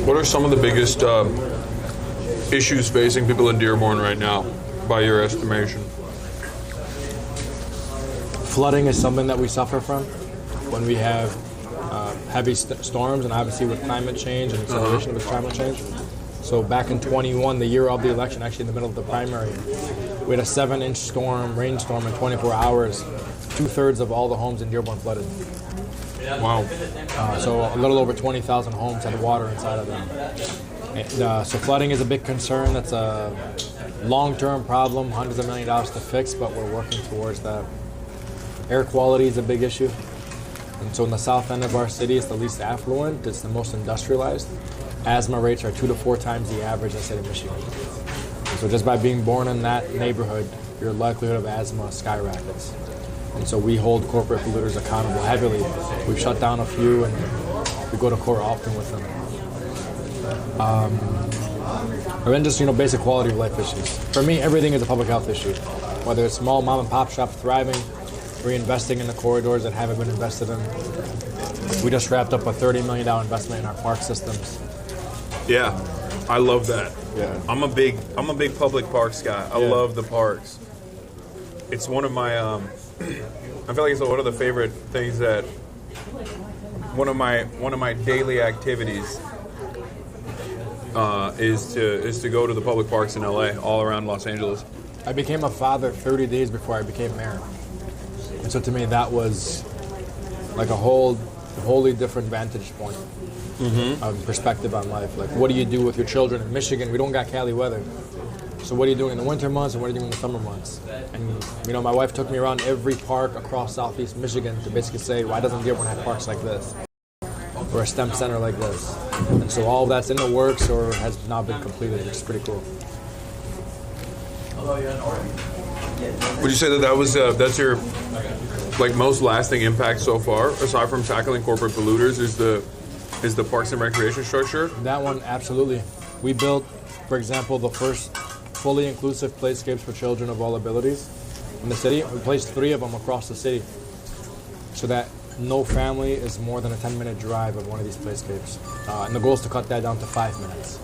What are some of the biggest issues facing people in Dearborn right now, by your estimation? Flooding is something that we suffer from when we have heavy storms, and obviously with climate change and acceleration of climate change. So back in 21, the year of the election, actually in the middle of the primary, we had a 7-inch rainstorm in 24 hours. 2/3 of all the homes in Dearborn flooded. Wow. So a little over 20,000 homes had water inside of them. And, so flooding is a big concern. That's a long-term problem, hundreds of millions of dollars to fix, but we're working towards that. Air quality is a big issue. And so in the south end of our city, it's the least affluent, it's the most industrialized. Asthma rates are 2 to 4 times the average in the state of Michigan. And so just by being born in that neighborhood, your likelihood of asthma skyrockets. And so we hold corporate polluters accountable heavily. We've shut down a few, and we go to court often with them. And then just, basic quality of life issues. For me, everything is a public health issue. Whether it's small mom and pop shop thriving, reinvesting in the corridors that haven't been invested in. We just wrapped up a $30 million investment in our park systems. Yeah, I love that. Yeah. I'm a big public parks guy. I love the parks. It's one of my I feel like it's one of the favorite things that one of my daily activities is to go to the public parks in LA, all around Los Angeles. I became a father 30 days before I became mayor. And so to me, that was like a wholly different vantage point of perspective on life. Like, what do you do with your children in Michigan? We don't got Cali weather. So what are you doing in the winter months and what are you doing in the summer months? And, my wife took me around every park across southeast Michigan to basically say, why doesn't Dearborn have parks like this? Or a STEM center like this? And so all of that's in the works or has now been completed, which is pretty cool. Would you say that's your most lasting impact so far, aside from tackling corporate polluters, is the parks and recreation structure? That one, absolutely. We built, for example, the first fully inclusive playscapes for children of all abilities in the city. We placed 3 of them across the city so that no family is more than a 10-minute drive of one of these playscapes. And the goal is to cut that down to 5 minutes,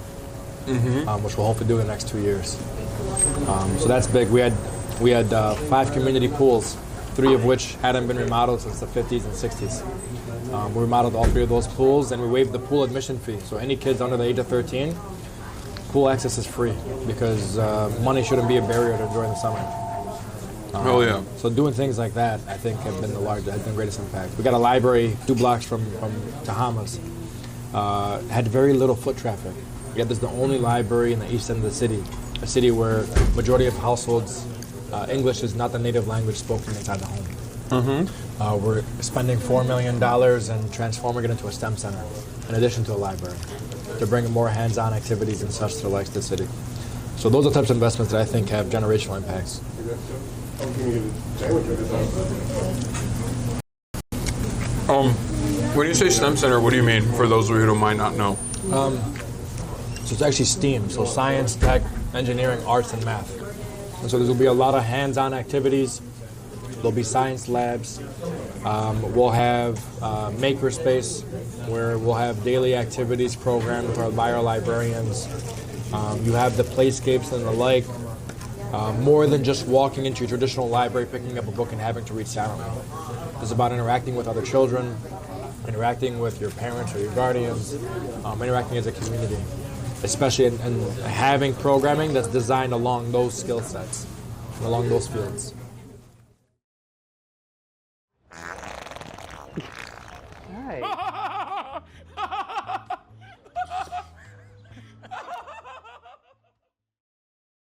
which we'll hopefully do in the next 2 years. So that's big. We had 5 community pools, 3 of which hadn't been remodeled since the 50s and 60s. We remodeled all 3 of those pools, and we waived the pool admission fee. So any kids under the age of 13, pool access is free because money shouldn't be a barrier to enjoying the summer. Oh yeah. So doing things like that, I think, has been the greatest impact. We got a library 2 blocks from Tahamas. Had very little foot traffic. Yet there's the only library in the east end of the city, a city where majority of households, English is not the native language spoken inside the home. We're spending $4 million and transforming it into a STEM center, in addition to a library, to bring more hands-on activities and such to the city. So those are the types of investments that I think have generational impacts. When you say STEM center, what do you mean, for those of you who might not know? So it's actually STEAM, so science, tech, engineering, arts, and math. And so there will be a lot of hands-on activities. There'll be science labs. We'll have makerspace, where we'll have daily activities programmed by our librarians. You have the playscapes and the like. More than just walking into your traditional library, picking up a book, and having to read silently. It's about interacting with other children, interacting with your parents or your guardians, interacting as a community, especially in having programming that's designed along those skill sets, along those fields.